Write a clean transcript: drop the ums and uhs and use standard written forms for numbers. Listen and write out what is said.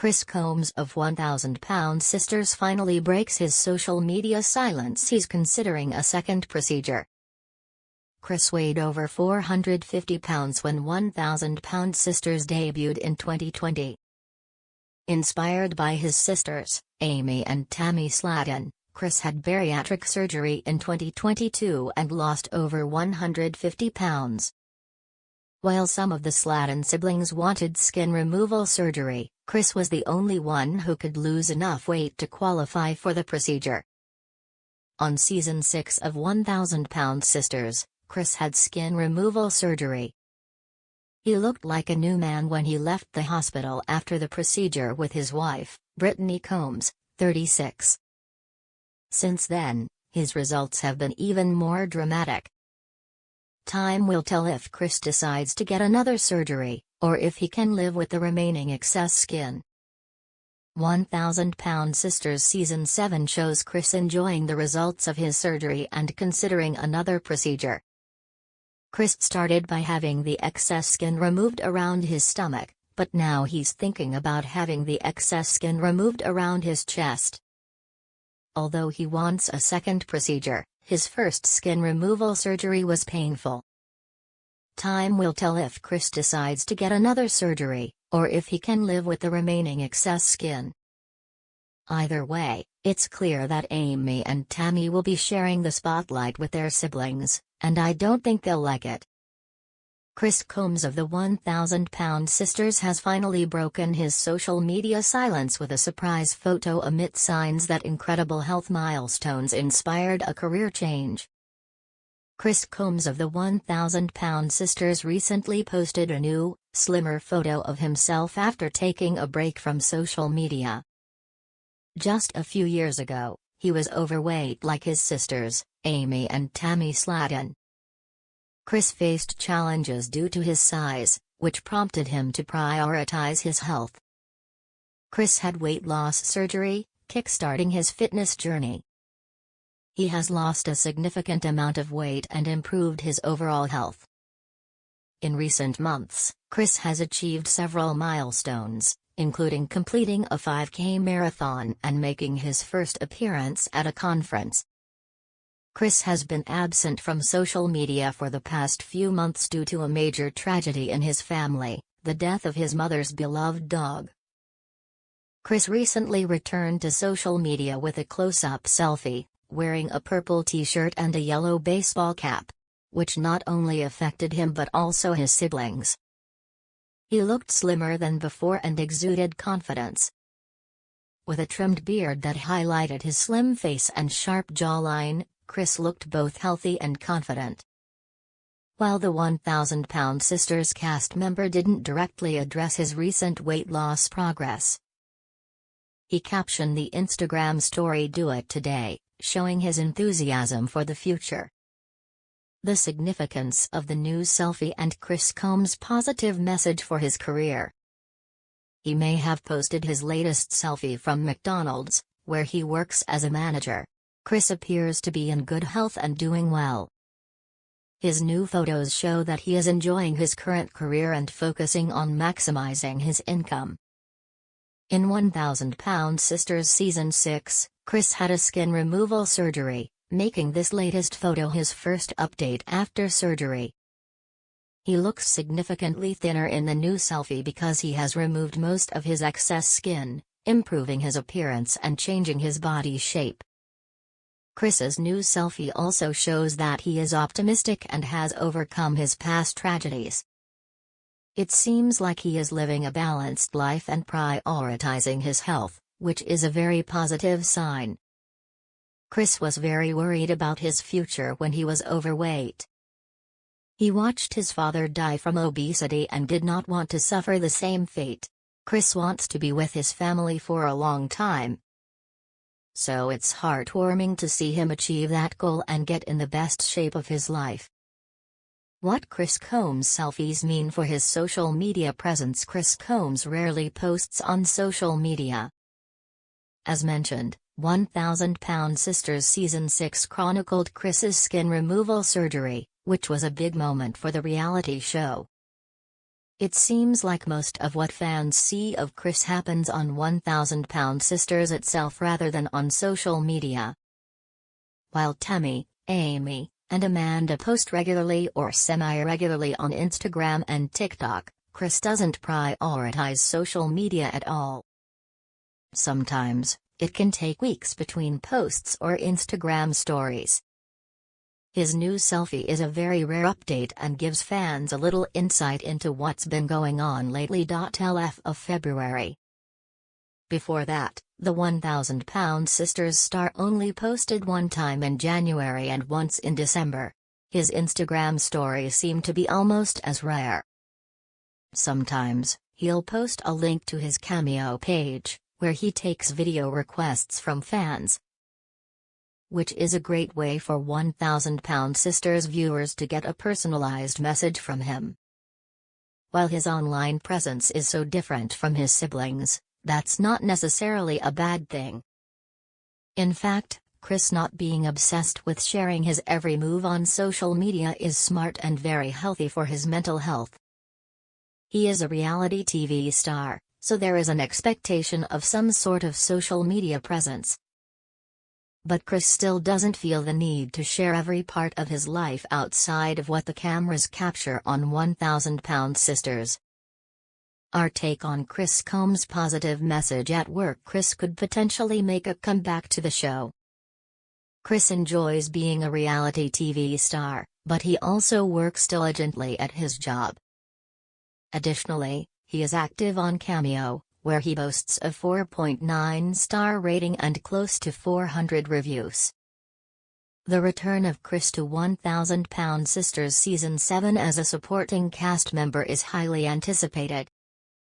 Chris Combs of 1,000 Pound Sisters finally breaks his social media silence. He's considering a second procedure. Chris weighed over 450 pounds when 1,000 Pound Sisters debuted in 2020. Inspired by his sisters, Amy and Tammy Slaton, Chris had bariatric surgery in 2022 and lost over 150 pounds. While some of the Slaton siblings wanted skin removal surgery, Chris was the only one who could lose enough weight to qualify for the procedure. On season 6 of 1,000 Pound Sisters, Chris had skin removal surgery. He looked like a new man when he left the hospital after the procedure with his wife, Brittany Combs, 36. Since then, his results have been even more dramatic. Time will tell if Chris decides to get another surgery, or if he can live with the remaining excess skin. 1,000 Pound Sisters Season 7 shows Chris enjoying the results of his surgery and considering another procedure. Chris started by having the excess skin removed around his stomach, but now he's thinking about having the excess skin removed around his chest. Although he wants a second procedure, his first skin removal surgery was painful. Time will tell if Chris decides to get another surgery, or if he can live with the remaining excess skin. Either way, it's clear that Amy and Tammy will be sharing the spotlight with their siblings, and I don't think they'll like it. Chris Combs of the 1,000 Pound Sisters has finally broken his social media silence with a surprise photo amid signs that incredible health milestones inspired a career change. Chris Combs of the 1,000 Pound Sisters recently posted a new, slimmer photo of himself after taking a break from social media. Just a few years ago, he was overweight like his sisters, Amy and Tammy Slaton. Chris faced challenges due to his size, which prompted him to prioritize his health. Chris had weight loss surgery, kickstarting his fitness journey. He has lost a significant amount of weight and improved his overall health. In recent months, Chris has achieved several milestones, including completing a 5K marathon and making his first appearance at a conference. Chris has been absent from social media for the past few months due to a major tragedy in his family, the death of his mother's beloved dog. Chris recently returned to social media with a close-up selfie, wearing a purple t-shirt and a yellow baseball cap, which not only affected him but also his siblings. He looked slimmer than before and exuded confidence. With a trimmed beard that highlighted his slim face and sharp jawline, Chris looked both healthy and confident. While the 1,000 Pound Sisters cast member didn't directly address his recent weight loss progress, he captioned the Instagram story "Do It Today," showing his enthusiasm for the future. The significance of the new selfie and Chris Combs' positive message for his career. He may have posted his latest selfie from McDonald's, where he works as a manager. Chris appears to be in good health and doing well. His new photos show that he is enjoying his current career and focusing on maximizing his income. In 1,000 Pound Sisters Season 6, Chris had a skin removal surgery, making this latest photo his first update after surgery. He looks significantly thinner in the new selfie because he has removed most of his excess skin, improving his appearance and changing his body shape. Chris's new selfie also shows that he is optimistic and has overcome his past tragedies. It seems like he is living a balanced life and prioritizing his health, which is a very positive sign. Chris was very worried about his future when he was overweight. He watched his father die from obesity and did not want to suffer the same fate. Chris wants to be with his family for a long time. So it's heartwarming to see him achieve that goal and get in the best shape of his life. What Chris Combs' selfies mean for his social media presence. Chris Combs rarely posts on social media. As mentioned, 1,000 Pound Sisters Season 6 chronicled Chris's skin removal surgery, which was a big moment for the reality show. It seems like most of what fans see of Kris happens on 1000 Pound Sisters itself rather than on social media. While Temmie, Amy, and Amanda post regularly or semi-regularly on Instagram and TikTok, Kris doesn't prioritize social media at all. Sometimes, it can take weeks between posts or Instagram stories. His new selfie is a very rare update and gives fans a little insight into what's been going on lately. LF of February. Before that, the 1000 Pound Sisters star only posted one time in January and once in December. His Instagram stories seem to be almost as rare. Sometimes, he'll post a link to his Cameo page, where he takes video requests from fans, which is a great way for 1000 Pound Sisters viewers to get a personalized message from him. While his online presence is so different from his siblings, that's not necessarily a bad thing. In fact, Kris not being obsessed with sharing his every move on social media is smart and very healthy for his mental health. He is a reality TV star, so there is an expectation of some sort of social media presence. But Kris still doesn't feel the need to share every part of his life outside of what the cameras capture on 1000 Pound Sisters. Our take on Kris Combs' positive message at work. Kris could potentially make a comeback to the show. Kris enjoys being a reality TV star, but he also works diligently at his job. Additionally, he is active on Cameo, where he boasts a 4.9-star rating and close to 400 reviews. The return of Kris to 1000 Pound Sisters Season 7 as a supporting cast member is highly anticipated.